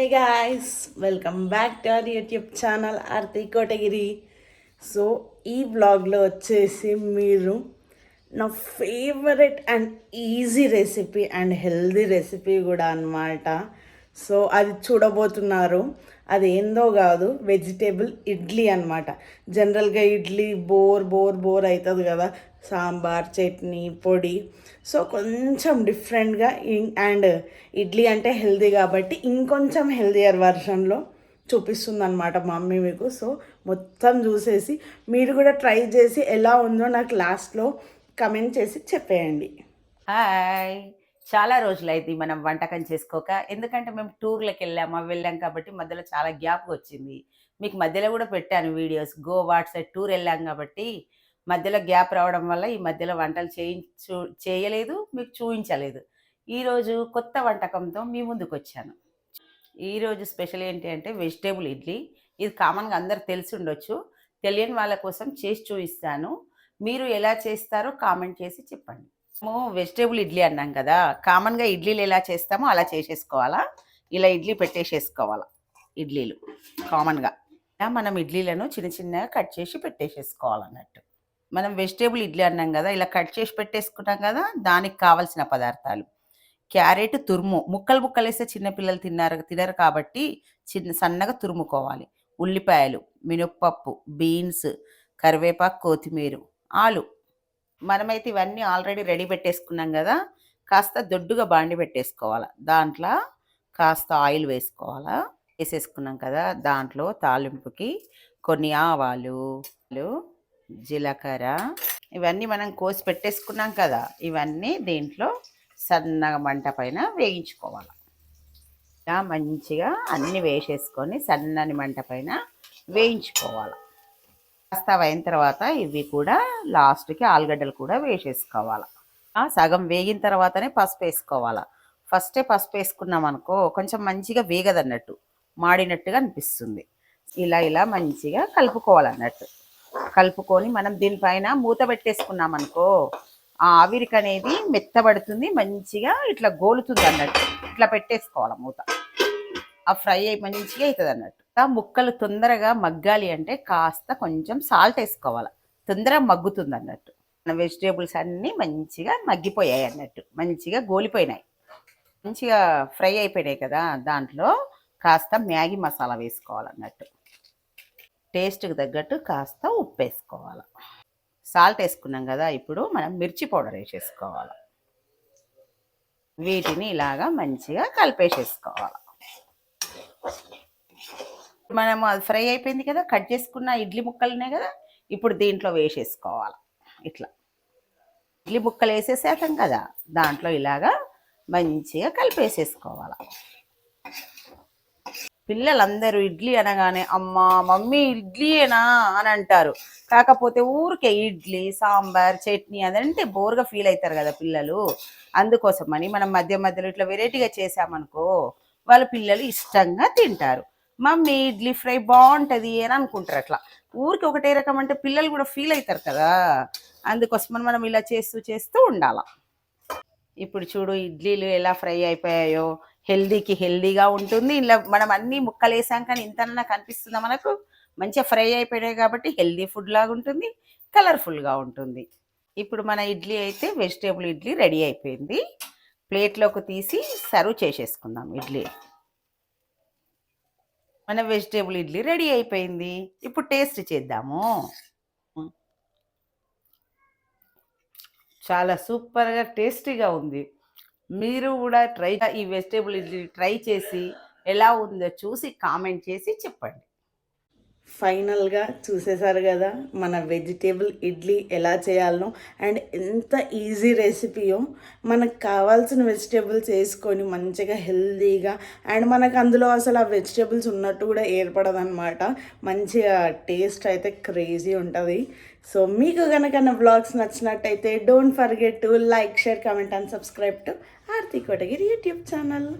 Hey guys, welcome back to our YouTube channel Aarti Kotagiri. So ఈ వ్లాగ్లో వచ్చేసి మీరు నా favourite and easy recipe and healthy recipe కూడా అన్నమాట. సో అది చూడబోతున్నారు. అది ఏందో కాదు, వెజిటేబుల్ ఇడ్లీ అనమాట. జనరల్గా ఇడ్లీ బోర్ బోర్ బోర్ అవుతుంది కదా, సాంబార్ చట్నీ పొడి. సో కొంచెం డిఫరెంట్గా అండ్ ఇడ్లీ అంటే హెల్దీ కాబట్టి ఇంకొంచెం హెల్దియర్ వర్షన్లో చూపిస్తుంది అనమాట మమ్మీ మీకు. సో మొత్తం చూసేసి మీరు కూడా ట్రై చేసి ఎలా ఉందో నాకు లాస్ట్లో కమెంట్ చేసి చెప్పేయండి. హాయ్, చాలా రోజులైంది మనం వంటకం చేసుకోక. ఎందుకంటే మేము టూర్లకు వెళ్ళాం కాబట్టి మధ్యలో చాలా గ్యాప్ వచ్చింది. మీకు మధ్యలో కూడా పెట్టాను వీడియోస్. గోవా సైడ్ టూర్ వెళ్ళాం కాబట్టి మధ్యలో గ్యాప్ రావడం వల్ల ఈ మధ్యలో వంటలు చేయలేదు, మీకు చూపించలేదు. ఈరోజు కొత్త వంటకంతో మీ ముందుకు వచ్చాను. ఈరోజు స్పెషల్ ఏంటి అంటే వెజిటేబుల్ ఇడ్లీ. ఇది కామన్గా అందరు తెలిసి ఉండొచ్చు, తెలియని వాళ్ళ కోసం చేసి చూపిస్తాను. మీరు ఎలా చేస్తారో కామెంట్ చేసి చెప్పండి. మేము వెజిటేబుల్ ఇడ్లీ అన్నాం కదా, కామన్గా ఇడ్లీలు ఎలా చేస్తామో అలా చేసేసుకోవాలా. ఇలా ఇడ్లీ పెట్టేసేసుకోవాలా. ఇడ్లీలు కామన్గా మనం ఇడ్లీలను చిన్న చిన్నగా కట్ చేసి పెట్టేసేసుకోవాలన్నట్టు. మనం వెజిటేబుల్ ఇడ్లీ అన్నాం కదా, ఇలా కట్ చేసి పెట్టేసుకున్నాం కదా. దానికి కావాల్సిన పదార్థాలు: క్యారెట్ తురుము, ముక్కలు ముక్కలు వేస్తే చిన్నపిల్లలు తినరు కాబట్టి సన్నగా తురుముకోవాలి. ఉల్లిపాయలు, మినప్పప్పు, బీన్స్, కరివేపాకు, కొత్తిమీర, ఆలు. మనమైతే ఇవన్నీ ఆల్రెడీ రెడీ పెట్టేసుకున్నాం కదా. కాస్త దొడ్డుగా బాండి పెట్టేసుకోవాలి. దాంట్లో కాస్త ఆయిల్ వేసుకోవాలా. వేసేసుకున్నాం కదా, దాంట్లో తాలింపుకి కొన్ని ఆవాలు, జీలకర్ర, ఇవన్నీ మనం కోసి పెట్టేసుకున్నాం కదా. ఇవన్నీ దీంట్లో సన్నగా మంట పైన వేయించుకోవాలి. మంచిగా అన్నీ వేసేసుకొని సన్నని మంట పైన వేయించుకోవాలి. కాస్త అయిన తర్వాత ఇవి కూడా లాస్ట్కి ఆలుగడ్డలు కూడా వేసేసుకోవాలి. సగం వేగిన తర్వాతనే పసుపు వేసుకోవాలి. ఫస్టే పసుపు వేసుకున్నాం అనుకో కొంచెం మంచిగా వేగదన్నట్టు, మాడినట్టుగా అనిపిస్తుంది. ఇలా మంచిగా కలుపుకోవాలన్నట్టు. కలుపుకొని మనం దీనిపైన మూత పెట్టేసుకున్నాం అనుకో ఆ ఆవిరికి అనేది మెత్తబడుతుంది, మంచిగా ఇట్లా గోలుతుంది అన్నట్టు. ఇట్లా పెట్టేసుకోవాలి మూత. ఆ ఫ్రై అయి మంచిగా అవుతుంది అన్నట్టు. ముక్కలు తొందరగా మగ్గాలి అంటే కాస్త కొంచెం సాల్ట్ వేసుకోవాలి, తొందరగా మగ్గుతుంది అన్నట్టు. మన వెజిటేబుల్స్ అన్నీ మంచిగా మగ్గిపోయాయి అన్నట్టు, మంచిగా గోలిపోయినాయి, మంచిగా ఫ్రై అయిపోయినాయి కదా. దాంట్లో కాస్త మ్యాగీ మసాలా వేసుకోవాలన్నట్టు. టేస్ట్కి తగ్గట్టు కాస్త ఉప్పు వేసుకోవాలి. సాల్ట్ వేసుకున్నాం కదా, ఇప్పుడు మనం మిర్చి పౌడర్ వేసేసుకోవాలి. వీటిని ఇలాగా మంచిగా కలిపేసేసుకోవాలి. మనము అది ఫ్రై అయిపోయింది కదా, కట్ చేసుకున్న ఇడ్లీ ముక్కలు ఉన్నాయి కదా, ఇప్పుడు దీంట్లో వేసేసుకోవాలి. ఇట్లా ఇడ్లీ ముక్కలు వేసేసాకం కదా, దాంట్లో ఇలాగా మంచిగా కలిపేసేసుకోవాలి. పిల్లలందరూ ఇడ్లీ అనగానే అమ్మా మమ్మీ ఇడ్లీయేనా అని అంటారు. కాకపోతే ఊరికే ఇడ్లీ సాంబార్ చట్నీ అదంటే బోర్గా ఫీల్ అవుతారు కదా పిల్లలు. అందుకోసమని మనం మధ్య మధ్యలో ఇట్లా వెరైటీగా చేసామనుకో వాళ్ళ పిల్లలు ఇష్టంగా తింటారు. మమ్మీ ఇడ్లీ ఫ్రై బాగుంటుంది అని అనుకుంటారు. అట్లా ఊరికి ఒకటే రకం అంటే పిల్లలు కూడా ఫీల్ అవుతారు కదా. అందుకోసమని మనం ఇలా చేస్తూ ఉండాలి. ఇప్పుడు చూడు ఇడ్లీలు ఎలా ఫ్రై అయిపోయాయో. హెల్దీకి హెల్దీగా ఉంటుంది. ఇలా మనం అన్ని ముక్కలు వేసాం కానీ ఇంతన్నా కనిపిస్తుందా మనకు. మంచిగా ఫ్రై అయిపోయాయి కాబట్టి హెల్దీ ఫుడ్ లాగా ఉంటుంది, కలర్ఫుల్గా ఉంటుంది. ఇప్పుడు మన ఇడ్లీ అయితే వెజిటేబుల్ ఇడ్లీ రెడీ అయిపోయింది. ప్లేట్లోకి తీసి సర్వ్ చేసేసుకుందాం. ఇడ్లీ మన వెజిటేబుల్ ఇడ్లీ రెడీ అయిపోయింది. ఇప్పుడు టేస్ట్ చేద్దాము. చాలా సూపర్గా టేస్టీగా ఉంది. మీరు కూడా ఈ వెజిటేబుల్ ఇడ్లీ ట్రై చేసి ఎలా ఉందో చూసి కామెంట్ చేసి చెప్పండి. ఫైనల్గా చూసేసారు కదా మన వెజిటేబుల్ ఇడ్లీ ఎలా చేయాలనో అండ్ ఎంత ఈజీ రెసిపీయో. మనకు కావాల్సిన వెజిటేబుల్స్ వేసుకొని మంచిగా హెల్దీగా అండ్ మనకు అందులో అసలు ఆ వెజిటేబుల్స్ ఉన్నట్టు కూడా ఏర్పడదన్నమాట. మంచిగా టేస్ట్ అయితే క్రేజీ ఉంటుంది. సో మీకు కనుక నా వ్లాగ్స్ నచ్చినట్టయితే don't forget to like share comment and subscribe to Aarti Kotagiri YouTube channel.